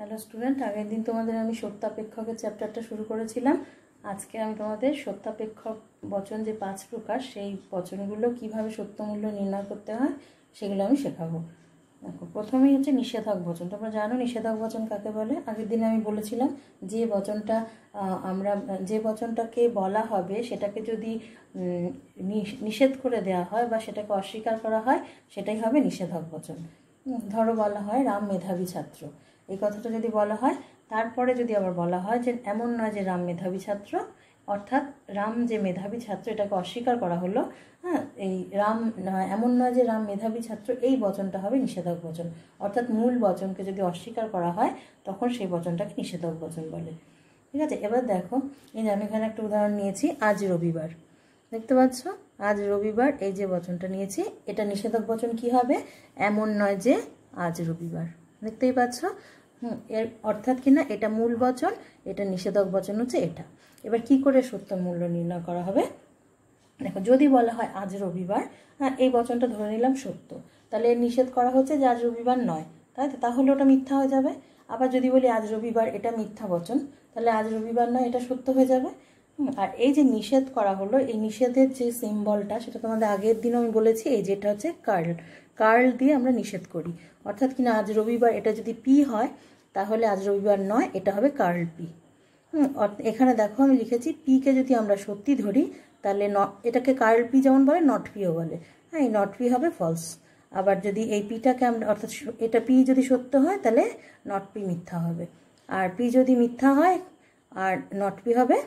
Hello student, আগের দিন তোমাদের আমি সত্যাপেক্ষকের চ্যাপ্টারটা শুরু করেছিলাম। আজকে আমি তোমাদের সত্যাপেক্ষক বচন যে 5 প্রকার, সেই বচনগুলো কিভাবে সত্যমূল্য নির্ণয় করতে হয় সেগুলো আমি শেখাবো। দেখো, প্রথমেই হচ্ছে নিষেধক বচন। তোমরা জানো নিষেধক বচন কাকে বলে? আগের দিন আমি বলেছিলাম যে বচনটা যে বচনটাকে বলা হবে সেটাকে যদি নিষেধ করে দেওয়া হয় বা সেটাকে অস্বীকার করা হয় সেটাই হবে নিষেধক বচন। ধরো বলা হয় রাম মেধাবী ছাত্র, এই কথাটা যদি বলা হয়, তারপরে যদি আবার বলা হয় যে এমন নয় যে রাম মেধাবী ছাত্র, অর্থাৎ রাম যে মেধাবী ছাত্র এটাকে অস্বীকার করা হলো। হ্যাঁ, এই রাম এমন নয় যে রাম মেধাবী ছাত্র, এই বচনটা হবে নিষেধক বচন। অর্থাৎ মূল বচনকে যদি অস্বীকার করা হয় তখন সেই বচনটাকে নিষেধক বচন বলে। ঠিক আছে, এবার দেখো, এই যে আমি এখানে একটা উদাহরণ নিয়েছি, আজ রবিবার। দেখতে পাচ্ছ, আজ রবিবার, এই যে বচনটা নিয়েছি এটা নিষেধক বচন কি হবে? এমন নয় যে আজ রবিবার। দেখতেই পাচ্ছ। এর অর্থাৎ কিনা এটা মূল বচন, এটা নিষেধক বচন হচ্ছে এটা। এবার কি করে সত্য মূল্য নির্ণয় করা হবে? দেখো, যদি বলা হয় আজ রবিবার, এই বচনটা ধরে নিলাম সত্য, তাহলে নিষেধ করা হচ্ছে যে আজ রবিবার নয়, তাই তো? তাহলে ওটা মিথ্যা হয়ে যাবে। আবার যদি বলি আজ রবিবার, এটা মিথ্যা বচন, তাহলে আজ রবিবার নয় এটা সত্য হয়ে যাবে। আর এই যে নিষেধ করা হলো, এই নিষেধের যে সিম্বলটা সেটা তোমাদের আগের দিন আমি বলেছি, এই যেটা হচ্ছে কার্ল। কার্ল দিয়ে আমরা নিষেধ করি। অর্থাৎ কিনা আজ রবিবার এটা যদি পি হয় তাহলে আজ রবিবার নয় এটা হবে কার্ল পি। এখানে দেখো আমি লিখেছি পিকে যদি আমরা সত্যি ধরি তাহলে এটাকে কার্ল পি যেমন বলে, নট পিও বলে। হ্যাঁ, এই নট পি হবে ফলস। আবার যদি এই পিটাকে আমরা, অর্থাৎ এটা পি যদি সত্য হয় তাহলে নট পি মিথ্যা হবে। আর পি যদি মিথ্যা হয় আর নট পি হবে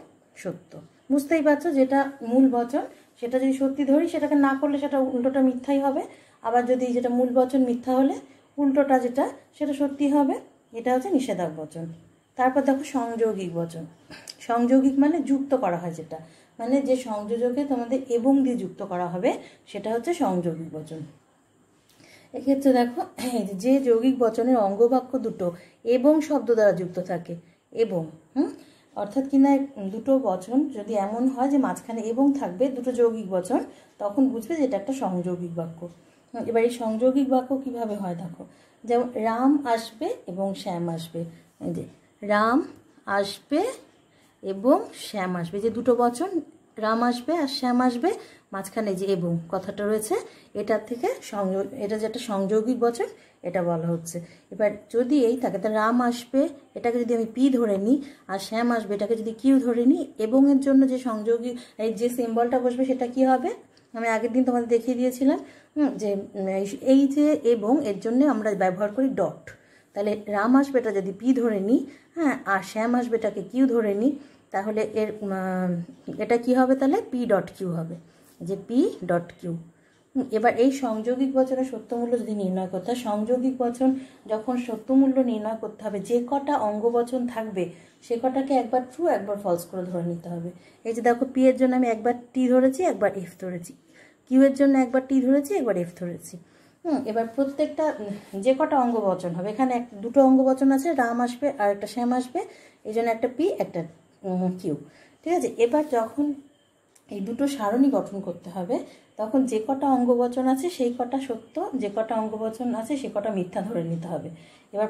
সত্য। বুঝতেই পারছো, যেটা মূল বচন সেটা যদি সত্যি ধরি, সেটাকে না করলে সেটা উল্টোটা মিথ্যাই হবে। আবার যদি যেটা মূল বচন মিথ্যা হলে উল্টোটা যেটা সেটা সত্যি হবে। এটা হচ্ছে নিষেধক বচন। তারপর দেখো সংযোগিক বচন। সংযোগিক মানে যুক্ত করা হয়, যেটা মানে যে সংযোজকে তোমাদের এবং দিয়ে যুক্ত করা হবে সেটা হচ্ছে সংযোগিক বচন। এক্ষেত্রে দেখো, যে যৌগিক বচনের অঙ্গবাক্য দুটো এবং শব্দ দ্বারা যুক্ত থাকে, এবং অর্থাৎ কিনা দুটো বচন যদি এমন হয় যে মাঝখানে এবং থাকবে, দুটো যৌগিক বচন, তখন বুঝবে যে এটা একটা সংযোগিক বাক্য। এবার এই সংযোগিক বাক্য কিভাবে হয় দেখো, যেমন রাম আসবে এবং শ্যাম আসবে। এই যে রাম আসবে এবং শ্যাম আসবে, যে দুটো বচন, রাম আসবে আর শ্যাম আসবে, মাঝখানে যে এবং কথাটা রয়েছে, এটার থেকে এটা যেটা সংযোগিক বচন এটা বলা হচ্ছে। এবার যদি এই থাকে, তা রাম আসবে এটাকে যদি আমি পি ধরে নিই, আর শ্যাম আসবে এটাকে যদি কিউ ধরে নিই, এবং এর জন্য যে সংযোগী এই যে সিম্বলটা বসবে সেটা কি হবে? আমি আগের দিন তোমাদের দেখিয়ে দিয়েছিলাম যে এই যে এবং এর জন্য আমরা ব্যবহার করি ডট। তাহলে রাম আসবে এটা যদি পি ধরে নিই, হ্যাঁ, আর শ্যাম আসবে এটাকে কিউ ধরে নিই, তাহলে এটা কি হবে? তাহলে পি ডট কিউ হবে, যে পি ডট কিউ। এবার এই সংযোগিক বচনের সত্যমূল্য যদি নির্ণয় করতে হয়, সংযোগিক বচন যখন সত্যমূল্য নির্ণয় করতে হবে, যে কটা অঙ্গবচন থাকবে সে কটাকে একবার ট্রু একবার ফলস করে ধরে নিতে হবে। এই যে দেখো, পি এর জন্য আমি একবার টি ধরেছি, একবার এফ ধরেছি। কিউ এর জন্য একবার টি ধরেছি, একবার এফ ধরেছি। এবার প্রত্যেকটা যে কটা অঙ্গবচন হবে, এখানে দুটো অঙ্গবচন আছে, রাম আসবে আর একটা শ্যাম আসবে, এই জন্য একটা পি একটা কিউ। ঠিক আছে, এবার যখন এই দুটো সারণী গঠন করতে হবে, তখন যে কটা অঙ্গবচন আছে সেই কটা সত্য, যে কটা অঙ্গবচন আছে সে কটা মিথ্যা ধরে নিতে হবে। এবার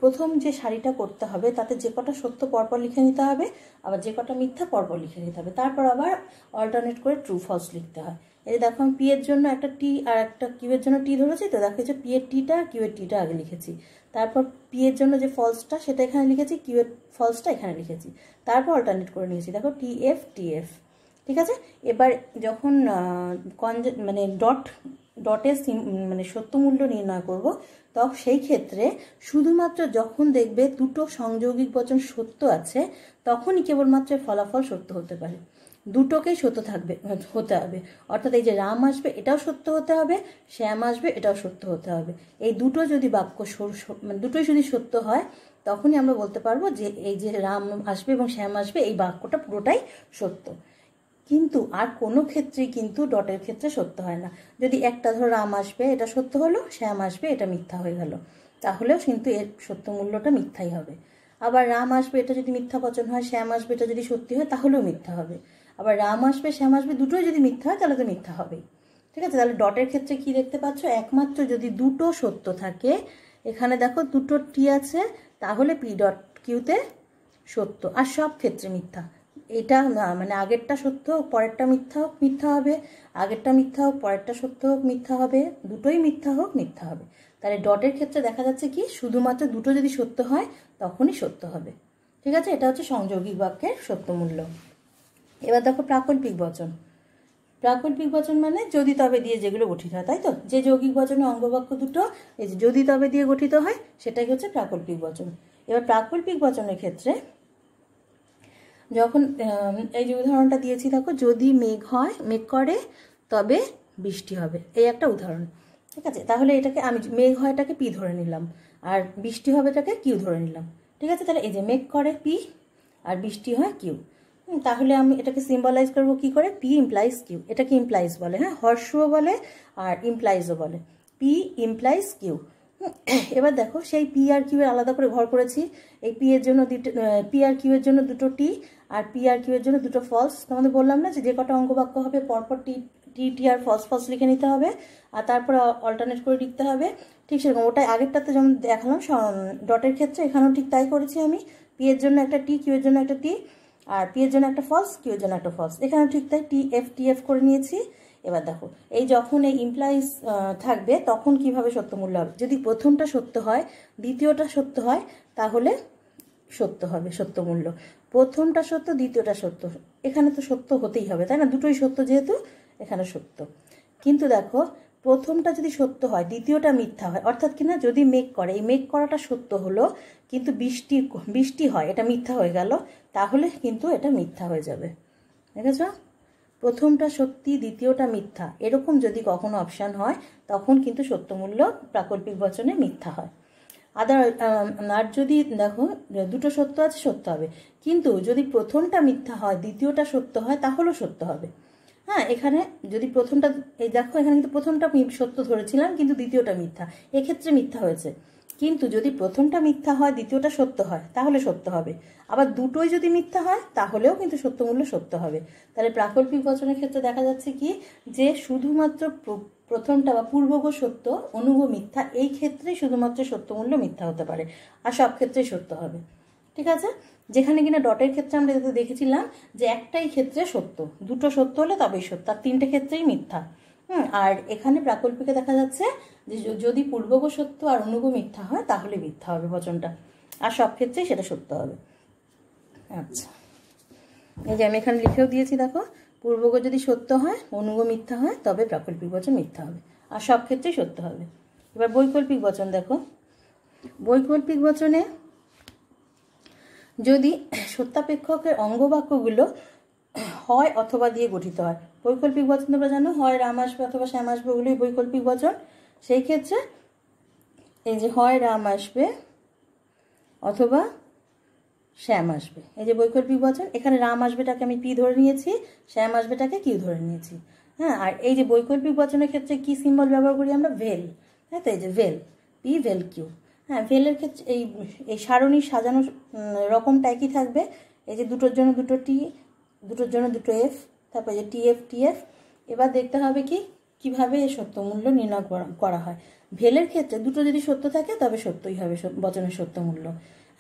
প্রথম যে সারিটা করতে হবে তাতে যে কটা সত্য পরপর লিখে নিতে হবে, আবার যে কটা মিথ্যা পরপর লিখে নিতে হবে, তারপর আবার অল্টারনেট করে ট্রু ফলস লিখতে হয়। এই দেখো, আমি পি এর জন্য একটা টি আর একটা কিউ এর জন্য টি ধরেছি, তো দেখো যে পি এর টিটা আর কিউ এর টিটা আগে লিখেছি, তারপর পি এর জন্য যে ফলসটা সেটা এখানে লিখেছি, কিউ এর ফলসটা এখানে লিখেছি, তারপর অল্টারনেট করে নিয়েছি। দেখো টি এফ টি এফ। ঠিক আছে, এবার যখন মানে ডটের মানে সত্যমূল্য নির্ণয় করব, তখন সেই ক্ষেত্রে শুধুমাত্র যখন দেখবে দুটো সংযোগিক বচন সত্য আছে তখনই কেবলমাত্র ফলাফল সত্য হতে পারে। দুটোকেই সত্য হতে হবে। অর্থাৎ এই যে রাম আসবে এটাও সত্য হতে হবে, শ্যাম আসবে এটাও সত্য হতে হবে। এই দুটো যদি বাক্য মানে দুটোই যদি সত্য হয় তখনই আমরা বলতে পারবো যে এই যে রাম আসবে এবং শ্যাম আসবে এই বাক্যটা পুরোটাই সত্য। কিন্তু আর কোনো ক্ষেত্রেই কিন্তু ডটের ক্ষেত্রে সত্য হয় না। যদি একটা ধরো রাম আসবে এটা সত্য হলো, শ্যাম আসবে এটা মিথ্যা হয়ে গেল, তাহলেও কিন্তু এর সত্য মূল্যটা মিথ্যাই হবে। আবার রাম আসবে এটা যদি মিথ্যা বচন হয়, শ্যাম আসবে এটা যদি সত্যি হয় তাহলেও মিথ্যা হবে। আবার রাম আসবে শ্যাম আসবে দুটোই যদি মিথ্যা হয় তাহলে তো মিথ্যা হবেই। ঠিক আছে, তাহলে ডটের ক্ষেত্রে কি দেখতে পাচ্ছ? একমাত্র যদি দুটো সত্য থাকে এখানে দেখো দুটো টি আছে, তাহলে পি ডট কিউতে সত্য। আর সব ক্ষেত্রে মিথ্যা। এটা মানে আগেরটা সত্য হোক পরেরটা মিথ্যা হোক মিথ্যা হবে, আগেরটা মিথ্যা হোক পরেরটা সত্য হোক মিথ্যা হবে, দুটোই মিথ্যা হোক মিথ্যা হবে। তাহলে ডটের ক্ষেত্রে দেখা যাচ্ছে কি শুধুমাত্র দুটো যদি সত্য হয় তখনই সত্য হবে। ঠিক আছে, এটা হচ্ছে সংযৌগিক বাক্যের সত্যমূল্য। এবার দেখো প্রাকল্পিক বচন। প্রাকল্পিক বচন মানে যদি তবে দিয়ে যেগুলো গঠিত হয়, তাই তো? যে যৌগিক বচনে অঙ্গবাক্য দুটো এই যে যদি তবে দিয়ে গঠিত হয় সেটাই হচ্ছে প্রাকল্পিক বচন। এবার প্রাকল্পিক বচনের ক্ষেত্রে যখন এই যে উদাহরণটা দিয়েছি দেখো, যদি মেঘ হয়, মেঘ করে তবে বৃষ্টি হবে, এই একটা উদাহরণ। ঠিক আছে, তাহলে এটাকে আমি মেঘ হয়টাকে পি ধরে নিলাম আর বৃষ্টি হবেটাকে কিউ ধরে নিলাম। ঠিক আছে, তাহলে এই যে মেঘ করে পি আর বৃষ্টি হয় কিউ। তাহলে আমি এটাকে সিম্বলাইজ করবো কি করে? P implies Q. এটাকে ইমপ্লাইজ বলে, হ্যাঁ, হর্ষও বলে আর ইমপ্লাইজও বলে। P implies Q. এবার দেখো সেই পি আর কিউ এর আলাদা করে ঘর করেছি। এই পি এর জন্য পি আর কিউ এর জন্য দুটো টি আর পি আর কিউ এর জন্য দুটো ফলস। তোমাদের বললাম না যে কটা অঙ্গবাক্য হবে পরপর টি টি টি আর ফলস ফলস লিখে নিতে হবে আর তারপরে অল্টারনেট করে লিখতে হবে। ঠিক সেরকম ওটাই আগেরটাতে যেমন দেখালাম ডটের ক্ষেত্রে, এখানেও ঠিক তাই করেছি আমি। পি এর জন্য একটা টি, কিউ এর জন্য একটা টি, আর পি এর জন্য একটা ফলস, কিউ এর জন্য একটা ফলস। এখানে ঠিক তাই টি এফ করে নিয়েছি। এবার দেখো এই যখন এই ইমপ্লাইজ থাকবে তখন কিভাবে সত্যমূল্য হবে? যদি প্রথমটা সত্য হয় দ্বিতীয়টা সত্য হয় তাহলে সত্য হবে সত্যমূল্য। প্রথমটা সত্য দ্বিতীয়টা সত্য, এখানে তো সত্য হতেই হবে, তাই না? দুটোই সত্য যেহেতু এখানে সত্য। কিন্তু দেখো প্রথমটা যদি সত্য হয় দ্বিতীয়টা মিথ্যা হয়, অর্থাৎ কিনা যদি মেঘ করে, এই মেঘ করাটা সত্য হলো কিন্তু বৃষ্টি হয় এটা মিথ্যা হয়ে গেল, তাহলে কিন্তু এটা মিথ্যা হয়ে যাবে। দেখেছ, প্রথমটা সত্যি দ্বিতীয়টা মিথ্যা, এরকম যদি কখনো অপশান হয় তখন কিন্তু সত্যমূল্য প্রাকল্পিক বচনে মিথ্যা হয়। আর যদি দেখো দুটো সত্য আছে সত্য হবে, কিন্তু যদি প্রথমটা মিথ্যা হয় দ্বিতীয়টা সত্য হয় তাহলেও সত্য হবে। হ্যাঁ, এখানে যদি প্রথমটা এই দেখো এখানে কিন্তু প্রথমটা সত্য ধরেছিলাম কিন্তু দ্বিতীয়টা মিথ্যা, এক্ষেত্রে মিথ্যা হয়েছে। কিন্তু যদি প্রথমটা মিথ্যা হয় দ্বিতীয়টা সত্য হয় তাহলে সত্য হবে। আবার দুটোই যদি মিথ্যা হয় তাহলেও কিন্তু সত্যমূল্য সত্য হবে। তাহলে প্রাকল্পিক বচনের ক্ষেত্রে দেখা যাচ্ছে কি যে শুধুমাত্র প্রথমটা বা পূর্বগ সত্য অনুগ মিথ্যা, এই ক্ষেত্রেই শুধুমাত্র সত্যমূল্য মিথ্যা হতে পারে, আর সব ক্ষেত্রেই সত্য হবে। ঠিক আছে, যেখানে কিনা ডটের ক্ষেত্রে আমরা যাতে দেখেছিলাম যে একটাই ক্ষেত্রে সত্য, দুটো সত্য হলে তবেই সত্য, আর তিনটে ক্ষেত্রেই মিথ্যা। আর এখানে প্রাকল্পিকে দেখা যাচ্ছে যে যদি পূর্বগ সত্য আর অনুগ মিথ্যা হয় তাহলে মিথ্যা হবে বচনটা, আর সব ক্ষেত্রেই সেটা সত্য হবে। আচ্ছা, এই যে আমি এখানে লিখেও দিয়েছি দেখো, পূর্বগ যদি সত্য হয় অনুগ মিথ্যা হয় তবে প্রাকল্পিক বচন মিথ্যা হবে, আর সব ক্ষেত্রেই সত্য হবে। এবার বৈকল্পিক বচন দেখো, বৈকল্পিক বচনে যদি সত্যাপেক্ষকের অঙ্গবাক্যগুলো হয় অথবা দিয়ে গঠিত হয়, বৈকল্পিক বচন তোমরা জানো হয় রাম আসবে অথবা শ্যাম আসবে, ওগুলোই বৈকল্পিক বচন। সেই ক্ষেত্রে এই যে হয় রাম আসবে অথবা শ্যাম আসবে, এই যে বৈকল্পিক বচন। এখানে রাম আসবেটাকে আমি পি ধরে নিয়েছি, শ্যাম আসবেটাকে কিউ ধরে নিয়েছি। হ্যাঁ, আর এই যে বৈকল্পিক বচনের ক্ষেত্রে কি সিম্বল ব্যবহার করি আমরা? ভেল। হ্যাঁ, তো এই যে ভেল, পি ভেল কিউ। হ্যাঁ, ভেলের ক্ষেত্রে এই সারণী সাজানো রকমটা একই থাকবে। এই যে দুটোর জন্য দুটো টি, দুটোর জন্য দুটো এফ, তারপর যে টি এফ। এবার দেখতে হবে কিভাবে এই সত্যমূল্য নির্ণয় করা হয়। ভেলের ক্ষেত্রে দুটো যদি সত্য থাকে তবে সত্যই হবে বচনের সত্যমূল্য।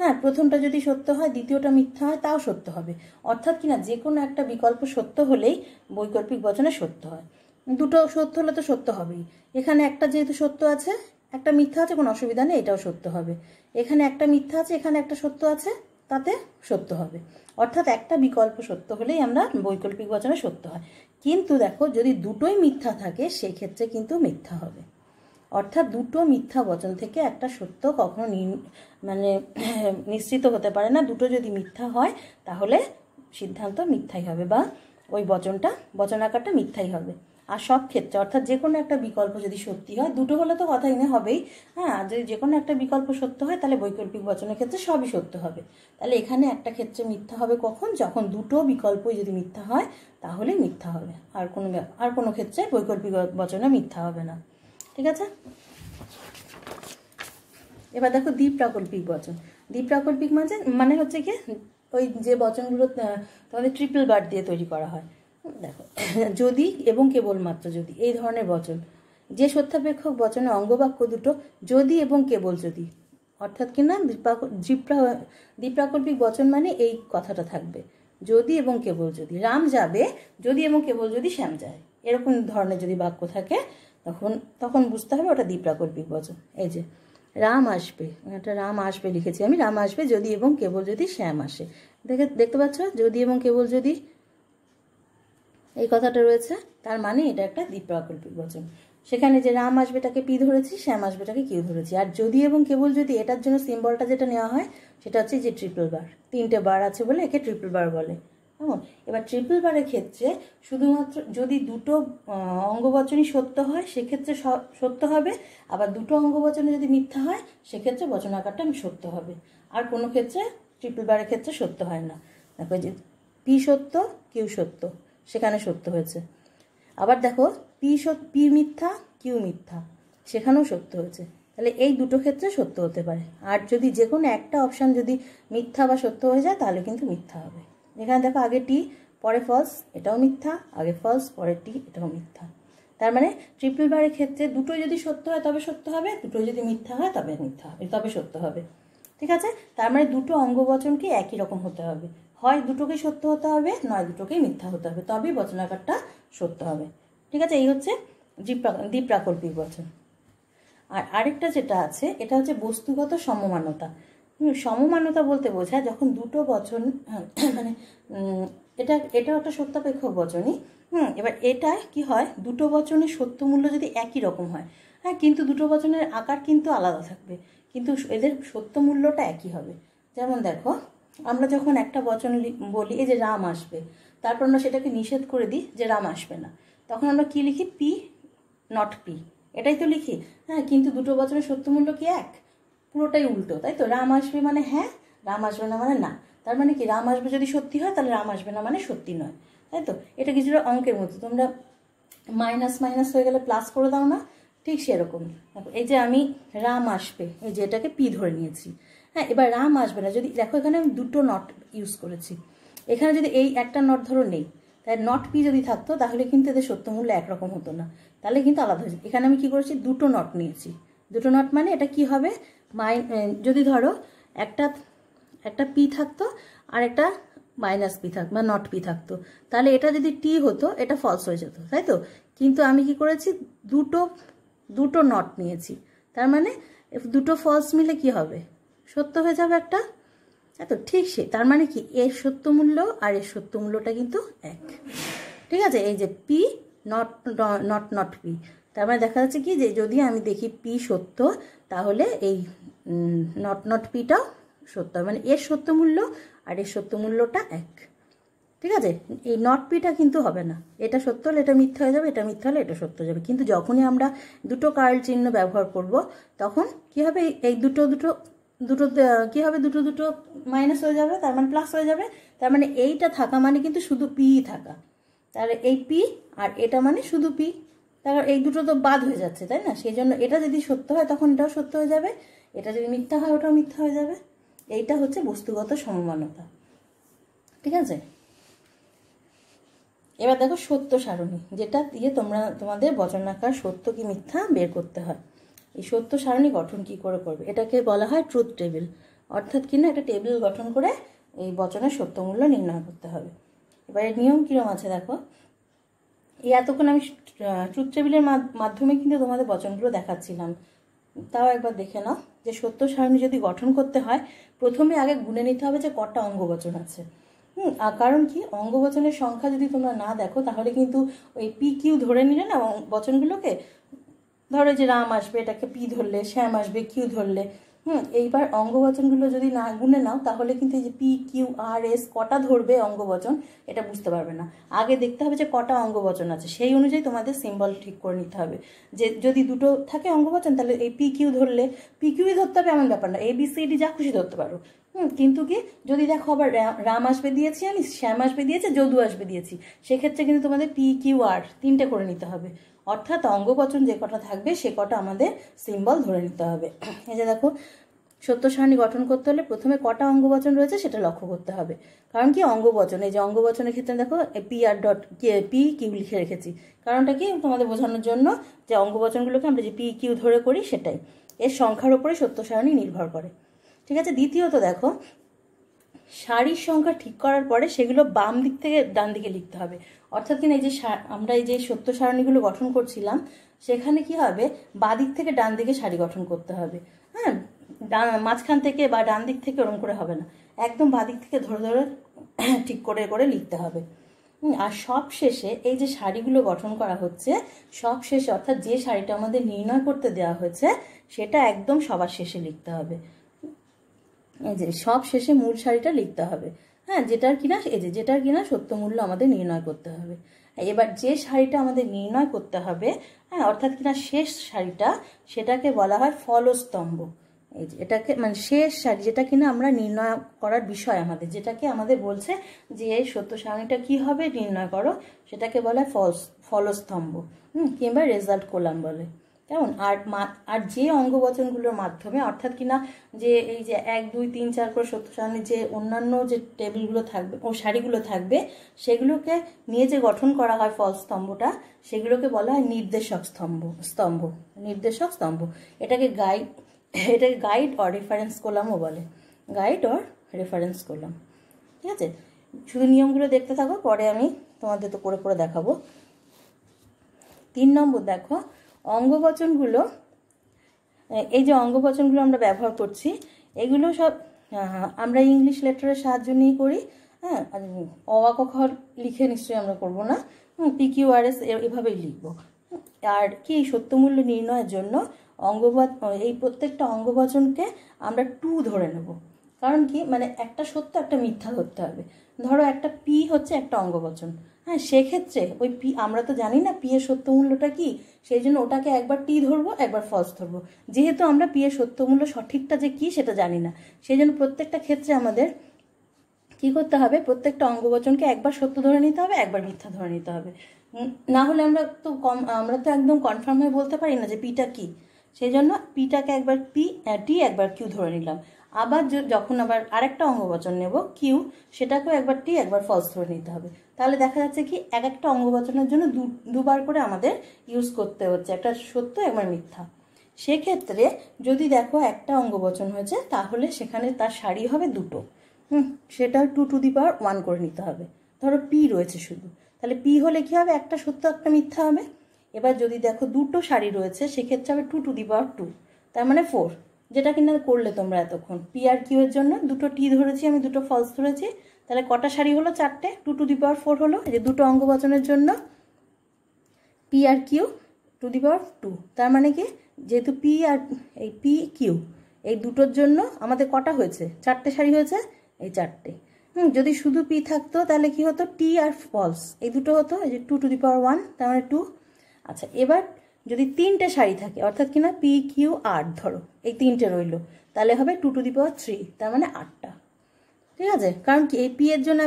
হ্যাঁ, প্রথমটা যদি সত্য হয় দ্বিতীয়টা মিথ্যা হয় তাও সত্য হবে, অর্থাৎ কিনা যে কোনো একটা বিকল্প সত্য হলেই বৈকল্পিক বচনে সত্য হয়। দুটো সত্য হলে তো সত্য হবেই। এখানে একটা যেহেতু সত্য আছে একটা মিথ্যা আছে, কোনো অসুবিধা নেই, এটাও সত্য হবে। এখানে একটা মিথ্যা আছে এখানে একটা সত্য আছে, তাতে সত্য হবে। অর্থাৎ একটা বিকল্প সত্য হলেই আমরা বৈকল্পিক বচনে সত্য হয়। কিন্তু দেখো যদি দুটোই মিথ্যা থাকে সেক্ষেত্রে কিন্তু মিথ্যা হবে। অর্থাৎ দুটো মিথ্যা বচন থেকে একটা সত্য কখনো মানে নিশ্চিত হতে পারে না। দুটো যদি মিথ্যা হয় তাহলে সিদ্ধান্ত মিথ্যাই হবে, বা ওই বচনাকারটা মিথ্যাই হবে। আর সব ক্ষেত্রে অর্থাৎ যে কোনো একটা বিকল্প যদি সত্যি হয়, দুটো হলে তো কথাই না হবেই, হ্যাঁ, আর যদি যে কোনো একটা বিকল্প সত্য হয় তাহলে বৈকল্পিক বচনের ক্ষেত্রে সবই সত্য হবে। তাহলে এখানে একটা ক্ষেত্রে মিথ্যা হবে কখন? যখন দুটো বিকল্পই যদি মিথ্যা হয় তাহলে মিথ্যা হবে, আর কোনো ক্ষেত্রে বৈকল্পিক বচনে মিথ্যা হবে না। ঠিক আছে, এবার দেখো দ্বিপ্রাকল্পিক বচন। দ্বিপ্রাকল্পিক মানে হচ্ছে কি ওই যে বচনগুলো তোমাদের ট্রিপল বার দিয়ে তৈরি করা হয়। দেখো যদি এবং কেবলমাত্র যদি, এই ধরনের বচন। যে সত্যাপেক্ষক বচনে অঙ্গবাক্য দুটো যদি এবং কেবল যদি, অর্থাৎ কি না দ্বিপ্রাকল্পিক বচন মানে এই কথাটা থাকবে, যদি এবং কেবল যদি। রাম যাবে যদি এবং কেবল যদি শ্যাম যায়, এরকম ধরনের যদি বাক্য থাকে তখন বুঝতে হবে ওটা দ্বিপ্রাকল্পিক বচন। এই যে রাম আসবে, এটা রাম আসবে লিখেছি আমি, রাম আসবে যদি এবং কেবল যদি শ্যাম আসে। দেখতে পাচ্ছ যদি এবং কেবল যদি এই কথাটা রয়েছে, তার মানে এটা একটা দ্বিপ্রাকল্পিক বচন। সেখানে যে রাম আসবেটাকে পি ধরেছি, শ্যাম আসবেটাকে কিউ ধরেছি। আর যদি এবং কেবল যদি এটার জন্য সিম্বলটা যেটা নেওয়া হয় সেটা হচ্ছে যে ট্রিপল বার, 3টে বার আছে বলে একে ট্রিপল বার বলে। কেমন? এবার ট্রিপল বারের ক্ষেত্রে শুধুমাত্র যদি দুটো অঙ্গবচনই সত্য হয় সেক্ষেত্রে সত্য হবে, আবার দুটো অঙ্গবচনে যদি মিথ্যা হয় সেক্ষেত্রে বচনাকারটা সত্য হবে। আর কোনো ক্ষেত্রে ট্রিপল বারের ক্ষেত্রে সত্য হয় না। দেখো যে পি সত্য কিউ সত্য, সেখানে সত্য হয়েছে। আবার দেখো পি মিথ্যা কিউ মিথ্যা, সেখানেও সত্য হয়েছে। তাহলে এই দুটো ক্ষেত্রে সত্য হতে পারে। আর যদি যে কোনো একটা অপশান যদি মিথ্যা বা সত্য হয়ে যায় তাহলে কিন্তু মিথ্যা হবে। এখানে দেখো আগে টি পরে ফলস, এটাও মিথ্যা, আগে ফলস পরে টি, এটাও মিথ্যা। তার মানে ট্রিপল বারের ক্ষেত্রে দুটোই যদি সত্য হয় তবে সত্য হবে, দুটোই যদি মিথ্যা হয় তবে মিথ্যা হবে, তবে সত্য হবে। ঠিক আছে? তার মানে দুটো অঙ্গবচনকে একই রকম হতে হবে, হয় দুটোকেই সত্য হতে হবে, নয় দুটোকেই মিথ্যা হতে হবে, তবেই বচনাকারটা সত্য হবে। ঠিক আছে? এই হচ্ছে দ্বিপ্রাকল্পিক বচন। আর আরেকটা যেটা আছে এটা হচ্ছে বস্তুগত সমমানতা। সমমানতা বলতে বোঝায় যখন দুটো বচন মানে এটাও একটা সত্যাপেক্ষক বচনই। এবার এটা কি হয়, দুটো বচনের সত্য মূল্য যদি একই রকম হয়, হ্যাঁ, কিন্তু দুটো বচনের আকার কিন্তু আলাদা থাকবে, কিন্তু এদের সত্য মূল্যটা একই হবে। যেমন দেখো আমরা যখন একটা বচন বলি এই যে রাম আসবে, তারপর আমরা সেটাকে নিষেধ করে দিই যে রাম আসবে না, তখন আমরা কি লিখি? পি নট পি, এটাই তো লিখি। হ্যাঁ, কিন্তু দুটো বচনের সত্য মূল্য কি এক? পুরোটাই উল্টো, তাই তো? রাম আসবে মানে হ্যাঁ, রাম আসবে না মানে না। তার মানে কি রাম আসবে যদি সত্যি হয় তাহলে রাম আসবে না মানে সত্যি নয়, তাই তো? এটা কিছুটা অঙ্কের মতো, তোমরা মাইনাস মাইনাস হয়ে গেলে প্লাস করে দাও না, ঠিক সেরকম। এই যে আমি রাম আসবে, এই যে এটাকে পি ধরে নিয়েছি। হ্যাঁ, এবার রাম আসবে না যদি, দেখো এখানে আমি দুটো নট ইউজ করেছি, এখানে যদি এই একটা নট ধরো নেই, তাই নট পি যদি থাকতো তাহলে কিন্তু এদের সত্য মূল্য একরকম হতো না, তাহলে কিন্তু আলাদা হয়েছে। এখানে আমি কি করেছি? দুটো নট নিয়েছি। দুটো নট মানে এটা কি হবে? যদি ধরো একটা পি থাকতো আর একটা মাইনাস পি থাকতো বা নট পি থাকতো, তাহলে এটা যদি টি হতো এটা ফলস হয়ে যেত, তাই তো? কিন্তু আমি কি করেছি? দুটো নট নিয়েছি, তার মানে দুটো ফলস মিলে কি হবে? সত্য হয়ে যাবে একটা, তাই তো? ঠিক তার মানে কি এর সত্য মূল্য আর এর সত্য মূল্যটা কিন্তু এক। ঠিক আছে? এই যে পি নট নট পি, তার মানে দেখা যাচ্ছে কি যে যদি আমি দেখি পি সত্য তাহলে এই নট পিটাও সত্য, মানে এর সত্য মূল্য আর এর সত্য মূল্যটা এক। ঠিক আছে? এই নট পিটা কিন্তু হবে না, এটা সত্য হলে এটা মিথ্যা হয়ে যাবে, এটা মিথ্যা হলে এটা সত্য হয়ে যাবে। কিন্তু যখনই আমরা দুটো কার্ল চিহ্ন ব্যবহার করব তখন কি হবে? এই দুটো কি হবে? দুটো মাইনাস হয়ে যাবে, তার মানে প্লাস হয়ে যাবে। তার মানে এইটা থাকা মানে কিন্তু শুধু পি থাকা, তাহলে এই পি আর এটা মানে শুধু পি, তার এই দুটো তো বাদ হয়ে যাচ্ছে, তাই না? সেই জন্য এটা যদি সত্য হয় তখন এটাও সত্য হয়ে যাবে, এটা যদি মিথ্যা হয় ওটাও মিথ্যা হয়ে যাবে। এইটা হচ্ছে বস্তুগত সমমানতা। ঠিক আছে? এবার দেখো সত্য সারণী, যেটা দিয়ে তোমাদের বচনাকার সত্য কি মিথ্যা বের করতে হয়। এই সত্য সারণী গঠন কি করে করবে? এটাকে বলা হয় ট্রুথ টেবিল, অর্থাৎ কিনা একটা টেবিল গঠন করে এই বচনের সত্য মূল্য নির্ণয় করতে হবে। এবারে নিয়ম কিরম আছে দেখো, এই এতক্ষণ আমি ট্রুথ টেবিলের মাধ্যমে কিন্তু তোমাদের বচনগুলো দেখাচ্ছিলাম, তাও একবার দেখে নাও যে সত্য সারণী যদি গঠন করতে হয় প্রথমে আগে গুনে নিতে হবে যে কটা অঙ্গবচন আছে। কারণ কি, অঙ্গবচনের সংখ্যা যদি তোমরা না দেখো তাহলে কিন্তু ওই পি কিউ ধরে নিলে না বচনগুলোকে, ধরো যে রাম আসবে এটাকে পি ধরলে, শ্যাম আসবে কিউ ধরলে, এইবার অঙ্গবচনগুলো যদি না গুনে নাও তাহলে কিন্তু এই যে পি কিউ আর এস কটা ধরবে অঙ্গবচন এটা বুঝতে পারবে না। আগে দেখতে হবে যে কটা অঙ্গবচন আছে, সেই অনুযায়ী তোমাদের সিম্বল ঠিক করে নিতে হবে। যে যদি দুটো থাকে অঙ্গবচন তাহলে এই পি কিউ ধরলে পি কিউই ধরতে হবে এমন ব্যাপার না, এ বি সি ডি যা খুশি ধরতে পারো। কিন্তু কি যদি দেখো আবার রাম আসবে দিয়েছি আমি, শ্যাম আসবে দিয়েছে, যদু আসবে দিয়েছি, সেক্ষেত্রে কিন্তু তোমাদের পি কিউ আর 3টে করে নিতে হবে, অর্থাৎ অঙ্গবচন যে কটা থাকবে সে কটা আমাদের সিম্বল ধরে নিতে হবে। এই যে দেখো সত্য সারণী গঠন করতে হলে প্রথমে কটা অঙ্গবচন রয়েছে সেটা লক্ষ্য করতে হবে। কারণ কি অঙ্গবচন, এই যে অঙ্গবচনের ক্ষেত্রে দেখো পি আর ডট পি কিউ লিখে রেখেছি, কারণটা কি তোমাদের বোঝানোর জন্য যে অঙ্গবচনগুলোকে আমরা যে পি কিউ ধরে করি সেটাই, এর সংখ্যার উপরে সত্য সারণী নির্ভর করে। ঠিক আছে। দ্বিতীয়ত দেখো, সারির সংখ্যা ঠিক করার পরে সেগুলো বাম দিক থেকে ডান দিকে লিখতে হবে। অর্থাৎ কিনা এই যে আমরা এই যে সত্য সারণীগুলো গঠন করছিলাম সেখানে কি হবে, বাদিক থেকে ডান দিকে সারি গঠন করতে হবে। হ্যাঁ, মাঝখান থেকে বা ডান দিক থেকে ওরকম করে হবে না, একদম বাদিক থেকে ধরে ধরে ঠিক করে করে লিখতে হবে। আর সব শেষে এই যে সারিগুলো গঠন করা হচ্ছে সব শেষে, অর্থাৎ যে সারিটা আমাদের নির্ণয় করতে দেওয়া হয়েছে সেটা একদম সবার শেষে লিখতে হবে। এই যে সব শেষে মূল সারিটা লিখতে হবে। হ্যাঁ, যেটার কিনা এই যে যেটার কিনা সত্য মূল্য আমাদের নির্ণয় করতে হবে। এবার যে সারিটা আমাদের নির্ণয় করতে হবে, হ্যাঁ, অর্থাৎ কিনা শেষ সারিটা, সেটাকে বলা হয় ফলস্তম্ভ। এই যে এটাকে মানে শেষ সারি, যেটা কিনা আমরা নির্ণয় করার বিষয় আমাদের, যেটাকে আমাদের বলছে যে এই সত্য সারণীটা কি হবে নির্ণয় করো, সেটাকে বলা হয় ফলস্তম্ভ, কিংবা রেজাল্ট কলাম বলে। কেমন? আর যে অঙ্গবচনগুলোর মাধ্যমে, অর্থাৎ কিনা যে এই যে 1 2 3 4 করে সত্য সারণীর যে অন্যান্য যে টেবিলগুলো থাকবে ও সারিগুলো থাকবে সেগুলোকে নিয়ে যে গঠন করা হয় ফলস্তম্ভটা, সেগুলোকে বলা হয় নির্দেশক নির্দেশক স্তম্ভ। এটাকে গাইড অর রেফারেন্স কলামও বলে, গাইড অর রেফারেন্স কলাম। ঠিক আছে, শুধু নিয়মগুলো দেখতে থাকো, পরে আমি তোমাদের তো করে করে দেখাবো। 3 নম্বর দেখো, অঙ্গবচনগুলো, এই যে অঙ্গবচনগুলো আমরা ব্যবহার করছি এগুলো সব আমরা ইংলিশ লেটারের সাহায্য নিয়ে করি। হ্যাঁ, অ আ ক খ লিখে নিশ্চয়ই আমরা করব না, PQRS এভাবেই লিখব। আর কি সত্যমূল্য নির্ণয়ের জন্য এই প্রত্যেকটা অঙ্গবচনকে আমরা টু ধরে নেব। কারণ কি, মানে একটা সত্য একটা মিথ্যা ধরতে হবে। ধরো একটা পি হচ্ছে একটা অঙ্গবচন, হ্যাঁ, সেক্ষেত্রে ওই পি আমরা তো জানি না পি এর সত্যমূল্যটা কি, সেই জন্য ওটাকে একবার টি ধরবো একবার ফলস ধরবো। যেহেতু আমরা পি এর সত্যমূল্য সঠিকটা যে কি সেটা জানি না, সেই জন্য প্রত্যেকটা ক্ষেত্রে আমাদের কি করতে হবে, প্রত্যেকটা অঙ্গবচনকে একবার সত্য ধরে নিতে হবে একবার মিথ্যা ধরে নিতে হবে। না হলে আমরা তো একদম কনফার্ম হয়ে বলতে পারি না যে পিটা কি। সেই জন্য পিটাকে একবার টি একবার কিউ ধরে নিলাম। আবার যখন আবার আরেকটা অঙ্গবচন নেব কিউ, সেটাকেও একবার টি একবার ফলস ধরে নিতে হবে। তাহলে দেখা যাচ্ছে কি এক একটা অঙ্গবচনের জন্য দুবার করে আমাদের ইউজ করতে হচ্ছে, একটা সত্য একবার মিথ্যা। সেক্ষেত্রে যদি দেখো একটা অঙ্গবচন হয়েছে তাহলে সেখানে তার সারি হবে দুটো, সেটা 2 টু দি পাওয়ার 1 করে নিতে হবে। ধরো পি রয়েছে শুধু, তাহলে পি হলে কি হবে, একটা সত্য একটা মিথ্যা হবে। এবার যদি দেখো দুটো সারি রয়েছে সেক্ষেত্রে হবে 2 টু দি পাওয়ার 2, তার মানে 4, যেটা কিনা করলে তোমরা এতক্ষণ। পি আর কিউ এর জন্য দুটো টি ধরেছি আমি, দুটো ফলস ধরেছি, তাহলে কটা সারি হলো, 4টে, 2 টু দি পাওয়ার 4 হলো। এই যে দুটো অঙ্গবচনের জন্য P R Q 2 to the power 2, তার মানে কি, যেহেতু পি আর এই পি কিউ এই দুটোর জন্য আমাদের কটা হয়েছে, 4টে সারি হয়েছে, এই 4টে। যদি শুধু পি থাকতো তাহলে কি হতো, টি আর ফলস এই দুটো হতো, এই যে 2 টু দি পাওয়ার 1, তার মানে 2। আচ্ছা, এবার যদি 3টে সারি থাকে, অর্থাৎ কিনা পি কিউ আর ধরো এই 3টে রইলো, তাহলে হবে 2 টু দি পাওয়ার 3, তার মানে 8টা। ঠিক আছে, কারণ কি এই পি এর জন্য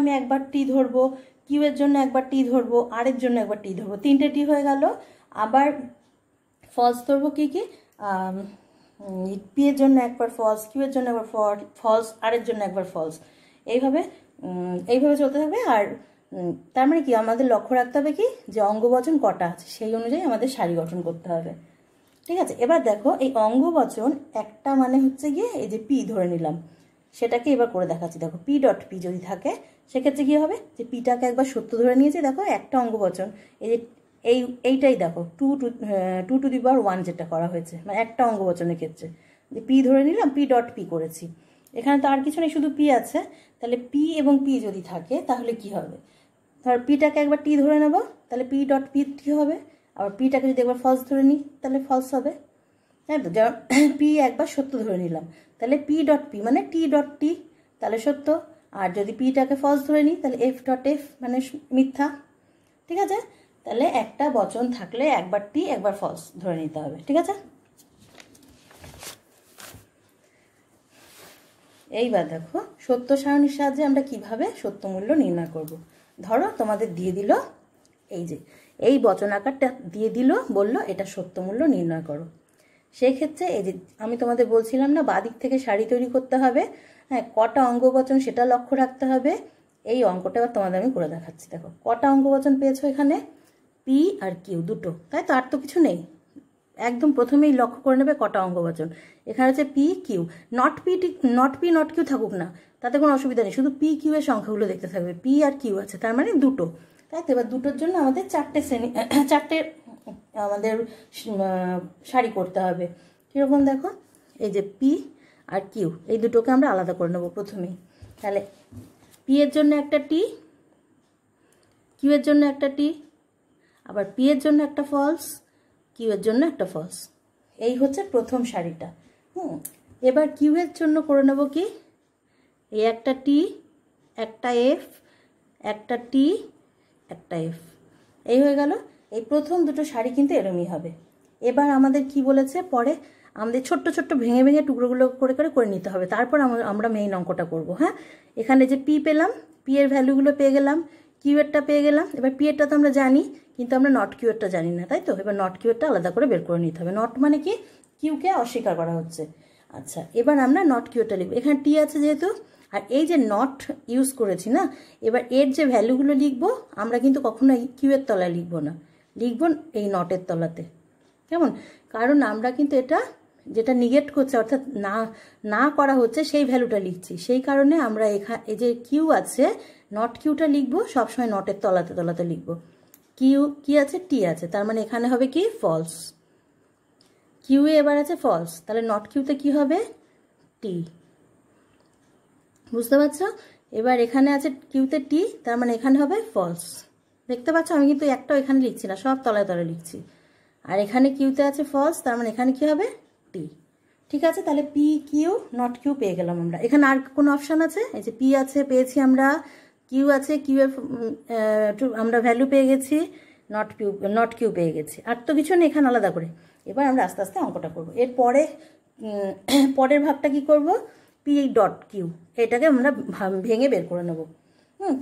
আমি একবার টি ধরবো, কিউ এর জন্য একবার টি ধরবো, আর এর জন্য একবার টি ধরবো, 3টে টি হয়ে গেল। আবার ফলস ধরবো কি কি, পি এর জন্য একবার ফলস, কিউ এর জন্য একবার ফলস, আর এর জন্য একবার ফলস, এইভাবে চলতে থাকবে। আর তার মানে কি আমাদের লক্ষ্য রাখতে হবে কি, যে অঙ্গবচন কটা আছে সেই অনুযায়ী আমাদের সারি গঠন করতে হবে। ঠিক আছে, এবার দেখো এই অঙ্গবচন একটা মানে হচ্ছে গিয়ে এই যে পি ধরে নিলাম, সেটাকে এবার করে দেখাচ্ছি। দেখো পি ডট পি যদি থাকে সেক্ষেত্রে কি হবে, যে পিটাকে একবার সত্য ধরে নিয়েছে, দেখো একটা অঙ্গবচন, এই যে এইটাই দেখো 2 টু দি পাওয়ার 1 যেটা করা হয়েছে, মানে একটা অঙ্গবচনের ক্ষেত্রে যে পি ধরে নিলাম, পি ডট পি করেছি। এখানে তো আর কিছু নেই, শুধু পি আছে। তাহলে পি এবং পি যদি থাকে তাহলে কি হবে, ধর পিটাকে একবার টি ধরে নেব, তাহলে পি ডট পি টি হবে। আবার পিটাকে যদি একবার ফলস ধরে নিই তাহলে ফলস হবে। তাই তো, যেমন পি একবার সত্য ধরে নিলাম, তাহলে পি ডট পি মানে টি ডট টি, তাহলে সত্য। আর যদি পিটাকে ফলস ধরে নিই তাহলে এফ ডট এফ মানে মিথ্যা। ঠিক আছে, তাহলে একটা বচন থাকলে একবার টি একবার ফলস ধরে নিতে হবে। ঠিক আছে, এইবার দেখো সত্য সারণীর সাহায্যে আমরা কিভাবে সত্যমূল্য নির্ণয় করব। ধরো তোমাদের দিয়ে দিল এই যে এই বচন আকারটা দিয়ে দিল, বলল এটা সত্যমূল্য নির্ণয় করো। সেই ক্ষেত্রে এই যে আমি তোমাদের বলছিলাম না, বাদিক থেকে সারি তৈরি করতে হবে, হ্যাঁ, কটা অঙ্গবচন সেটা লক্ষ্য রাখতে হবে। এই অঙ্কটা এবার তোমাদের আমি করে দেখাচ্ছি। দেখো কটা অঙ্গবচন পেয়েছো এখানে, পি আর কিউ দুটো, তাই তো, আর তো কিছু নেই। একদম প্রথমেই লক্ষ্য করে নেবে কটা অঙ্গবচন। এখানে হচ্ছে P Q, not not Q থাকুক না, তাতে কোনো অসুবিধা নেই, শুধু পি কিউ এর সংখ্যাগুলো দেখতে থাকবে। পি আর কিউ আছে, তার মানে দুটো, তাই তো। এবার দুটোর জন্য আমাদের চারটে আমাদের সারি করতে হবে। কীরকম দেখো, এই যে পি আর কিউ এই দুটোকে আমরা আলাদা করে নেবো প্রথমেই। তাহলে পি এর জন্য একটা টি, কিউ এর জন্য একটা টি, আবার পি এর জন্য একটা ফলস, কিউ এর জন্য একটা ফলস। এই হচ্ছে প্রথম সারিটা। এবার কিউ এর জন্য করে নেব কি, এই একটা টি, একটা এফ, একটা টি, একটা এফ, এই হয়ে গেল। এই প্রথম দুটো সারি কিন্তু এরমই হবে। এবার আমাদের কি বলেছে, পরে আমাদের ছোট্ট ছোট্ট ভেঙে ভেঙে টুকরোগুলো করে করে করে নিতে হবে, তারপর আমরা মেইন অঙ্কটা করব। হ্যাঁ, এখানে যে পি পেলাম, পি এর ভ্যালুগুলো পেয়ে গেলাম, কিউ এরটা পেয়ে গেলাম। এবার পি এরটা তো আমরা জানি, কিন্তু আমরা নট কিউ এরটা জানি না, তাই তো। এবার নট কিউ এরটা আলাদা করে বের করে নিতে হবে। নট মানে কি, কিউকে অস্বীকার করা হচ্ছে। আচ্ছা, এবার আমরা নট কিউ এরটা লিখব। এখানে টি আছে যেহেতু, আর এই যে নট ইউজ করেছি না, এবার এর যে ভ্যালুগুলো লিখবো আমরা কিন্তু কখনো কিউ এর তলায় লিখবো না, লিখবো এই নটের তলাতে। কেমন, কারণ আমরা কিন্তু এটা যেটা নিগেট করছে, অর্থাৎ না না করা হচ্ছে, সেই ভ্যালুটা লিখছি। সেই কারণে আমরা এই যে কিউ আছে, নট কিউটা লিখবো সবসময় নটের তলাতে তলাতে লিখবো। কিউ কি আছে, টি আছে, তার মানে এখানে হবে কি ফলস। কিউ এ এবার আছে ফলস, তাহলে নট কিউতে কি হবে, টি। বুঝতে পারছো? এবার এখানে আছে কিউতে টি, তার মানে এখানে হবে ফলস। দেখতে পাচ্ছ, আমি কিন্তু একটাও এখানে লিখছি না, সব তলায় তলায় লিখছি। আর এখানে কিউতে আছে ফলস, তার মানে এখানে কি হবে, টি। ঠিক আছে, তাহলে পি কিউ নট কিউ পেয়ে গেলাম আমরা। এখানে আর কোনো অপশান আছে, এই যে পি আছে পেয়েছি আমরা, কিউ আছে, কিউ এর আমরা ভ্যালু পেয়ে গেছি, নট কিউ পেয়ে গেছি, আর তো কিছু নেই এখানে আলাদা করে। এবার আমরা আস্তে আস্তে অঙ্কটা করবো। এরপরে পরের ভাগটা কি করব, পি ডট কিউ এটাকে আমরা ভেঙে বের করে নেব।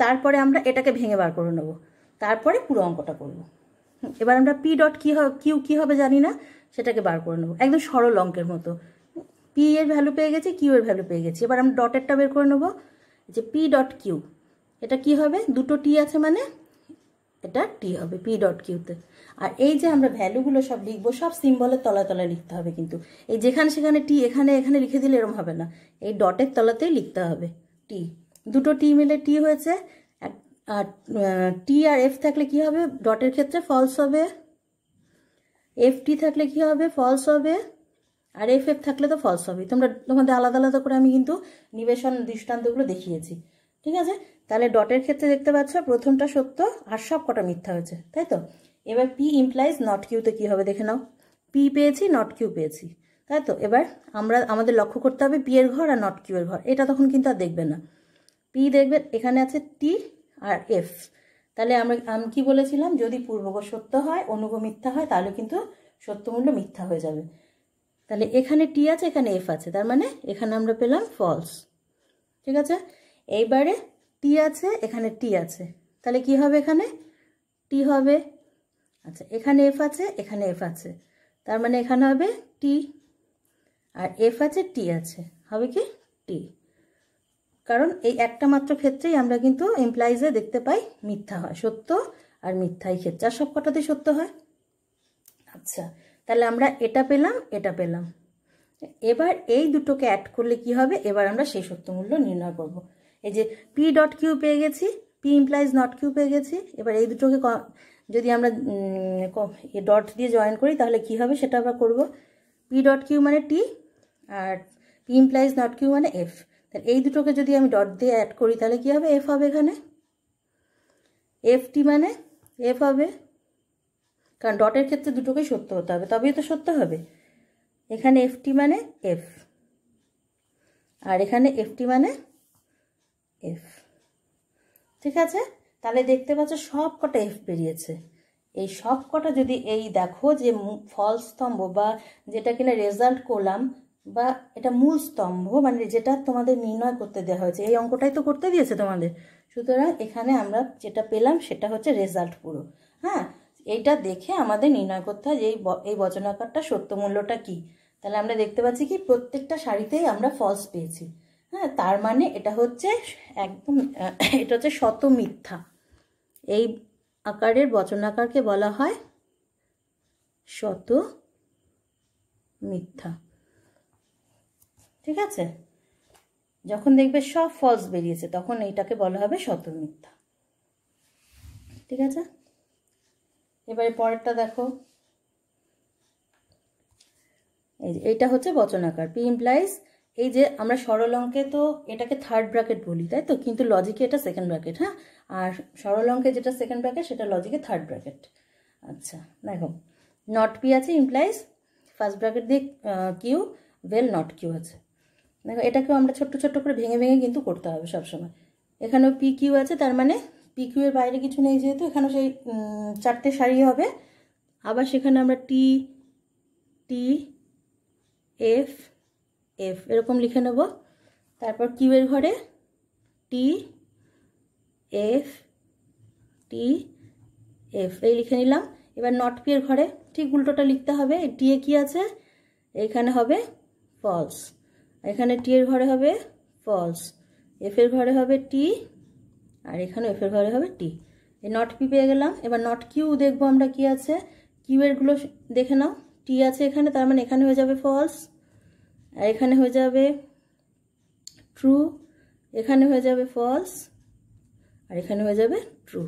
তারপরে আমরা এটাকে ভেঙে বার করে নেব, তারপরে পুরো অঙ্কটা করব। এবার আমরা পি ডট কিউ কী হবে জানি না, সেটাকে বার করে নেব একদম সরল অঙ্কের মতো। পি এর ভ্যালু পেয়ে গেছি, কিউ এর ভ্যালু পেয়ে গেছি। এবার আমরা ডটেরটা বের করে নেব, যে পি ডট কিউ, এটা কি হবে, দুটো টি আছে মানে এটা টি হবে পি ডট কিউতে। আর এই যে আমরা ভ্যালুগুলো সব লিখবো, সব সিম্বলের তলায় তলায় লিখতে হবে, কিন্তু এই যেখানে সেখানে টি এখানে এখানে লিখে দিলে এরকম হবে না, এই ডটের তলাতেই লিখতে হবে টি। দুটো টি মিলে টি হয়েছে। আর টি আর এফ থাকলে কি হবে, ডটের ক্ষেত্রে ফলস হবে, এফ টি থাকলে কি হবে, ফলস হবে, আর এফ এফ থাকলে তো ফলস হবে। তোমাদের আলাদা আলাদা করে আমি কিন্তু নিবেশন দৃষ্টান্তগুলো দেখিয়েছি। ঠিক আছে, তাহলে ডটের ক্ষেত্রে দেখতে পাচ্ছ প্রথমটা সত্য আর সব কটা মিথ্যা হয়েছে, তাই তো। এবার পি ইমপ্লাইজ নট কিউতে কি হবে দেখে নাও, পি পেয়েছি নট কিউ পেয়েছি, তাই তো। এবার আমাদের লক্ষ্য করতে হবে পি এর ঘর আর নট কিউ এর ঘর, এটা তখন কিন্তু আর দেখবে না। পি দেখবে এখানে আছে টি আর এফ, তাহলে আমি কি বলেছিলাম, যদি পূর্বগ সত্য হয় অনুগ মিথ্যা হয়, তাহলে কিন্তু সত্যমূল্য মিথ্যা হয়ে যাবে। তাহলে এখানে টি আছে, এখানে এফ আছে, তার মানে এখানে আমরা পেলাম ফলস। ঠিক আছে, এইবারে টি আছে, এখানে টি আছে, তাহলে কি হবে, এখানে টি হবে। আচ্ছা, এখানে এফ আছে, এখানে এফ আছে, তার মানে এখানে হবে টি। আর এফ আছে, টি আছে, হবে কি টি। কারণ এই একটা মাত্র ক্ষেত্রেই আমরা কিন্তু এমপ্লাইজে দেখতে পাই মিথ্যা হয়, সত্য আর মিথ্যাই ক্ষেত্রে, আর সব কটাতেই সত্য হয়। আচ্ছা, তাহলে আমরা এটা পেলাম, এটা পেলাম। এবার এই দুটোকে অ্যাড করলে কি হবে, এবার আমরা সেই সত্যমূল্য নির্ণয় করব। এই যে পি ডট কিউ পেয়ে গেছি, পি ইমপ্লাইজ নট কিউ পেয়ে গেছি। এবার এই দুটোকে যদি আমরা ডট দিয়ে জয়েন করি তাহলে কি হবে সেটা আমরা করব। পি ডট কিউ মানে টি, আর পি ইমপ্লাইজ নট কিউ মানে এফ। তাহলে এই দুটোকে যদি আমি ডট দিয়ে অ্যাড করি তাহলে কি হবে, এফ হবে। এখানে এফ টি মানে এফ হবে, কারণ ডটের ক্ষেত্রে দুটোকেই সত্য হতে হবে, তবেই তো সত্য হবে। এখানে এফ টি মানে এফ, আর এখানে এফ টি মানে এফ। ঠিক আছে, তাহলে দেখতে পাচ্ছ সব কটা এফ বেরিয়েছে। এই সব কটা যদি এই দেখো যে ফলস স্তম্ভ বা যেটা কিনা রেজাল্ট করলাম, বা এটা মূল স্তম্ভ মানে যেটা তোমাদের নির্ণয় করতে দেওয়া হয়েছে, এই অঙ্কটাই তো করতে দিয়েছে তোমাদের। সুতরাং এখানে আমরা যেটা পেলাম সেটা হচ্ছে রেজাল্ট পুরো। হ্যাঁ, এইটা দেখে আমাদের নির্ণয় করতে হয় যে এই বচনাকারটা সত্য মূল্যটা কি। তাহলে আমরা দেখতে পাচ্ছি কি প্রত্যেকটা সারিতেই আমরা ফলস পেয়েছি। হ্যাঁ, তার মানে এটা হচ্ছে একদম এটা হচ্ছে শত মিথ্যা। এই আকারের বচন আকারকে বলা হয় শত মিথ্যা। ঠিক আছে, যখন দেখবে সব ফলস বেরিয়েছে তখন এইটাকে বলা হবে শত মিথ্যা। ঠিক আছে, এবারে পরেরটা দেখো। এই যে এইটা হচ্ছে বচন আকার, পি ইমপ্লাইজ। এই যে আমরা সরল অঙ্কে তো এটাকে থার্ড ব্র্যাকেট বলি, তাই তো, কিন্তু লজিকে এটা সেকেন্ড ব্র্যাকেট। হ্যাঁ, আর সরল অঙ্কে যেটা সেকেন্ড ব্র্যাকেট সেটা লজিকে থার্ড ব্র্যাকেট। আচ্ছা দেখো, নট পি আছে ইমপ্লাইজ ফার্স্ট ব্র্যাকেট দিয়ে কিউ, ওয়েল নট কিউ আছে। দেখো এটাকেও আমরা ছোট্ট ছোট্ট করে ভেঙে ভেঙে কিন্তু করতে হবে সবসময়। এখানেও পি কিউ আছে, তার মানে পি কিউ এর বাইরে কিছু নেই যেহেতু, এখানেও সেই 4টে সারি হবে। আবার সেখানে আমরা টি টি এফ এফ এরকম লিখে নেব। তারপর কিউ এর ঘরে টি এফ টি এফ এই লিখে নিলাম। এবার নট পি এর ঘরে ঠিক উল্টোটা লিখতে হবে। টি এ কি আছে, এখানে হবে ফলস, এখানে টি এর ঘরে হবে ফলস, এফ এর ঘরে হবে টি, আর এখানে এফ এর ঘরে হবে টি। এই নট পি পেয়ে গেলাম। এবার নট কিউ দেখবো আমরা কি আছে। কিউ এরগুলো দেখে নাও, টি আছে এখানে, তার মানে এখানে হয়ে যাবে ফলস, আর এখানে হয়ে যাবে ট্রু, এখানে হয়ে যাবে ফলস, আর এখানে হয়ে যাবে ট্রু।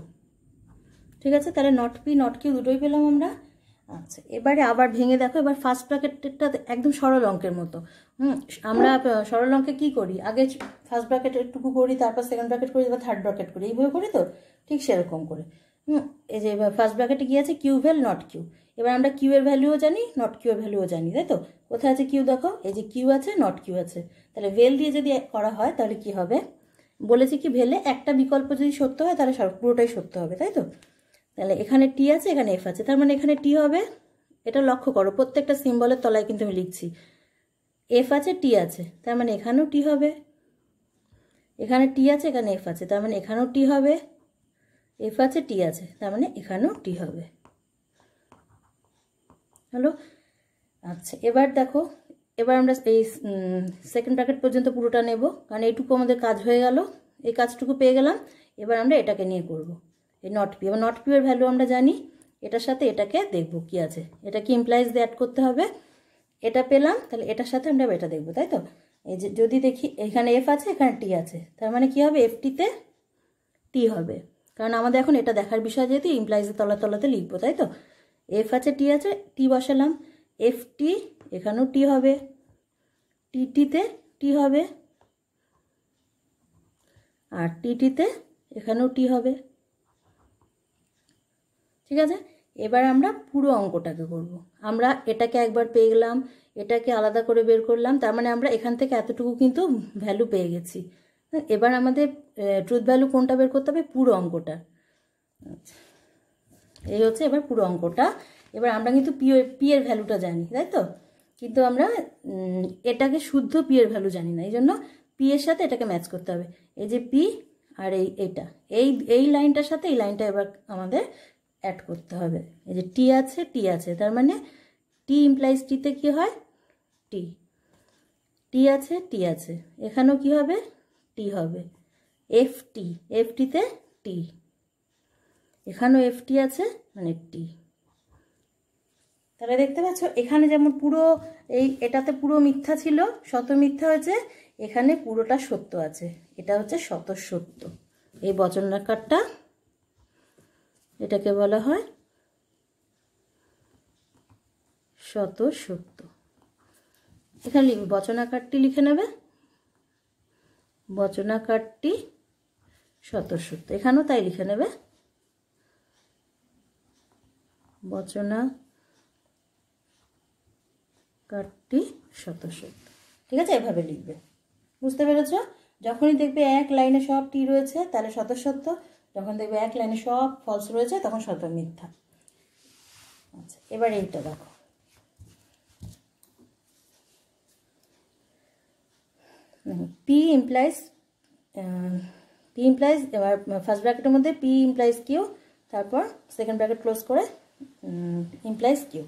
ঠিক আছে, তাহলে নট পি নট কিউ দুটোই পেলাম আমরা। আচ্ছা, এবারে আবার ভেঙে দেখো। এবার ফার্স্ট ব্র্যাকেটটা একদম সরল অঙ্কের মতো। আমরা সরল অঙ্কে কী করি, আগে ফার্স্ট ব্র্যাকেট একটুকু করি, তারপর সেকেন্ড ব্র্যাকেট করি, এবার থার্ড ব্র্যাকেট করি, এইভাবে করি তো, ঠিক সেরকম করে। এই যে এবার ফার্স্ট ব্র্যাকেটে কী আছে, কিউ ভ্যাল নট কিউ। এবার আমরা কিউ এর ভ্যালুও জানি, নট কিউ এর ভ্যালুও জানি, তাই তো। কোথায় আছে কিউ দেখো, এই যে কিউ আছে নট কিউ আছে। তাহলে ভেল দিয়ে যদি করা হয় তাহলে কি হবে, বলেছি কি ভেলে একটা বিকল্প যদি সত্য হয় তাহলে পুরোটাই সত্য হবে, তাই তো। তাহলে এখানে টি আছে, এখানে এফ আছে, তার মানে এখানে টি হবে। এটা লক্ষ্য করো, প্রত্যেকটা সিম্বলের তলায় কিন্তু আমি লিখছি এফ আছে টি আছে, তার মানে এখানেও টি হবে। এখানে টি আছে, এখানে এফ আছে, তার মানে এখানেও টি হবে। এফ আছে টি আছে, তার মানে এখানেও টি হবে। হ্যালো, আচ্ছা এবার দেখো, এবার আমরা এই সেকেন্ড ব্র্যাকেট পর্যন্ত পুরোটা নেব, কারণ এইটুকু আমাদের কাজ হয়ে গেল, এই কাজটুকু পেয়ে গেলাম। এবার আমরা এটাকে নিয়ে করব, এই নট পি। এবার নট পি এর ভ্যালু আমরা জানি, এটার সাথে এটাকে দেখব কি আছে, এটা কি ইমপ্লাইজ দিয়ে অ্যাড করতে হবে। এটা পেলাম, তাহলে এটার সাথে আমরা এটা দেখব, তাই তো। এই যে যদি দেখি এখানে এফ আছে, এখানে টি আছে, তার মানে কি হবে, এফ টিতে টি হবে, কারণ আমাদের এখন এটা দেখার বিষয় যেহেতু ইমপ্লাইজের তলাতে লিখবো, তাই তো। এফ আছে টি আছে, টি বসালাম, এফ টি এখানেও টি হবে, টি টিতে টি হবে, আর টি টিতে এখানেও টি হবে। ঠিক আছে, এবার আমরা পুরো অঙ্কটাকে করব। আমরা এটাকে একবার পেয়ে গেলাম, এটাকে আলাদা করে বের করলাম, তার মানে আমরা এখান থেকে এতটুকু কিন্তু ভ্যালু পেয়ে গেছি। এবার আমাদের ট্রুথ ভ্যালু কোনটা বের করতে হবে, পুরো অঙ্কটা। এই হচ্ছে এবার পুরো অঙ্কটা। এবার আমরা কিন্তু পি এর ভ্যালুটা জানি, তাই তো, কিন্তু আমরা এটাকে শুদ্ধ পি এর ভ্যালু জানি না, এই জন্য পি এর সাথে এটাকে ম্যাচ করতে হবে। এই যে পি আর এইটা, এই লাইনটার সাথে এই লাইনটা এবার আমাদের অ্যাড করতে হবে। এই যে টি আছে, তার মানে টি ইমপ্লাইজ টিতে কি হয়, টি। টি আছে, এখানেও কি হবে, টি হবে। এফ টিতে টি, এখানেও এফ টি আছে, মানে টি। তাহলে দেখতে পাচ্ছ এখানে যেমন পুরো এটাতে পুরো মিথ্যা ছিল, শত মিথ্যা হয়েছে, এখানে পুরোটা সত্য আছে, এটা হচ্ছে শত সত্য। এই বচনাকারটা এটাকে বলা হয় শত সত্য। এখানে লিখবে বচনাকারটি, লিখে নেবে বচনাকারটি শত সত্য, এখানেও তাই লিখে নেবে বচনাকারটি শত সত্য। ঠিক আছে, এভাবে লিখবে, বুঝতে পেরেছ। যখনই দেখবে এক লাইনে সব টি রয়েছে তাহলে শত সত্য, যখন দেখবে এক লাইনে সব ফলস রয়েছে তখন শত মিথ্যা। আচ্ছা, এবার এইটা দেখো, পি ইমপ্লাইজ এবার ফার্স্ট ব্র্যাকেটের মধ্যে পি ইমপ্লাইজ কিউ, তারপর সেকেন্ড ব্র্যাকেট ক্লোজ করে ইমপ্লাইজ কিউ।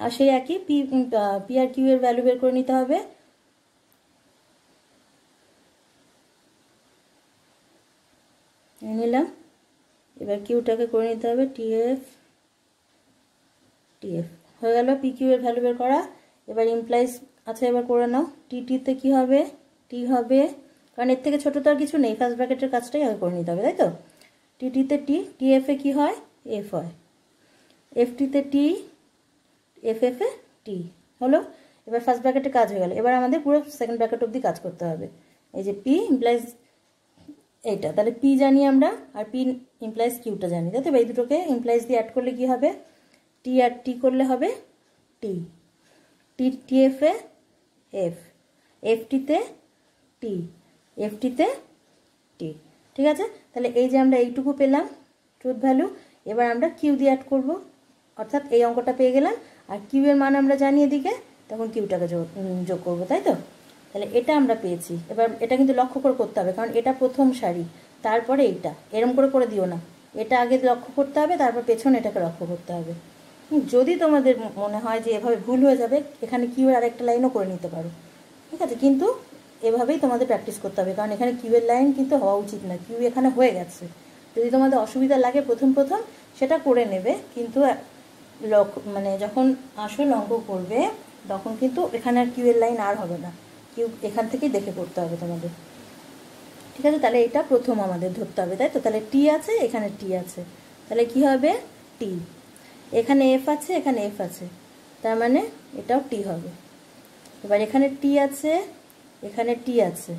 আর সেই একই পি আর কিউ এর ভ্যালু বের করে নিতে হবে। নিলাম, এবার কিউটাকে করে নিতে হবে টিএফ হয়ে গেল পি কিউ এর ভ্যালু বের করা। এবার ইমপ্লাইজ আচ্ছা এবার করে নাও টিতে কি হবে, টি হবে, কারণ এর থেকে ছোটো তো আর কিছু নেই, ফার্স্ট ব্র্যাকেটের কাজটাই আগে করে নিতে হবে, তাই তো। টিতে টি, টিএফে কি হয়, এফ হয়, এফটিতে টি, এফে টি হলো। এবার ফার্স্ট ব্র্যাকেটের কাজ হয়ে গেল, এবার আমাদের পুরো সেকেন্ড ব্র্যাকেট অবধি কাজ করতে হবে। এই যে পি ইমপ্লাইজ এইটা, তাহলে পি জানি আমরা, আর পি ইমপ্লাইজ কিউটা জানি, তাই তো। এই দুটোকে ইমপ্লাইজ দিয়ে অ্যাড করলে কি হবে, টি আর টি করলে হবে টি, টিএফে এফ, এফটিতে টি, এফটিতে টি, ঠিক আছে। তাহলে এই যে আমরা এইটুকু পেলাম ট্রুথ ভ্যালু, এবার আমরা কিউ দিয়ে অ্যাড করব, অর্থাৎ এই অঙ্কটা পেয়ে গেলাম, আর কিউ এর মান আমরা জানি এদিকে, তখন কিউটাকে যোগ করবো, তাই তো। তাহলে এটা আমরা পেয়েছি। এবার এটা কিন্তু লক্ষ্য করে করতে হবে, কারণ এটা প্রথম সারি, তারপরে এইটা, এরম করে দিও না, এটা আগে লক্ষ্য করতে হবে, তারপর পেছনে এটাকে লক্ষ্য করতে হবে। যদি তোমাদের মনে হয় যে এভাবে ভুল হয়ে যাবে, এখানে কিউ এর আরেকটা লাইনও করে নিতে পারো, ঠিক আছে, কিন্তু এভাবেই তোমাদের প্র্যাকটিস করতে হবে, কারণ এখানে কিউ এর লাইন কিন্তু হওয়া উচিত না, কিউ এখানে হয়ে গেছে। যদি তোমাদের অসুবিধা লাগে প্রথম সেটা করে নেবে, কিন্তু মানে যখন আসল অঙ্ক করবে তখন কিন্তু এখানে আর কিউ এর লাইন আর হবে না, কিউ এখান থেকেই দেখে করতে হবে তোমাদের, ঠিক আছে। তাহলে এটা প্রথম আমাদের ধরতে হবে, তাই তো। তাহলে টি আছে, এখানে টি আছে, তাহলে কি হবে টি, এখানে এফ আছে, এখানে এফ আছে, তার মানে এটাও টি হবে। এবার এখানে টি আছে, এখানে টি আছে,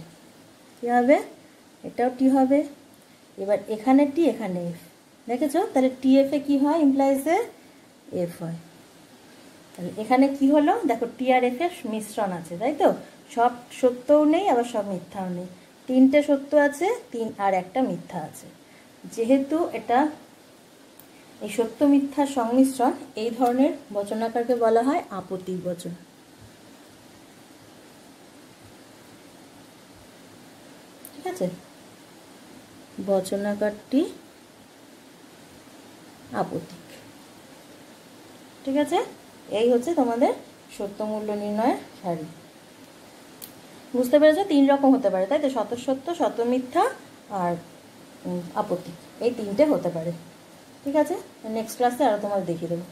কী হবে, এটাও টি হবে। এবার এখানে টি, এখানে এফ, দেখেছো। তাহলে টি এফে কী হয়, ইমপ্লাইজে এফ হয়। তাহলে এখানে কি হলো দেখো, টি আর এফ এর মিশ্রণ আছে, তাই তো। সব সত্যও নেই, আবার সব মিথ্যাও নেই, তিনটে সত্য আছে, আর একটা মিথ্যা আছে। যেহেতু এটা এই সত্য মিথ্যার সংমিশ্রণ, এই ধরনের বচনাকারকে বলা হয় আপতিক বচন, ঠিক আছে। বচনাকারটি আপতিক, ঠিক আছে। এই হচ্ছে তোমাদের সত্য মূল্য নির্ণয়ের সারি। বুঝতে পেরেছো, 3 রকম হতে পারে, তাই তো, শতসত্য, শতমিথ্যা আর আপত্তিক, এই 3টে হতে পারে, ঠিক আছে। নেক্সট ক্লাসে আরও তোমাদের দেখিয়ে দেবো।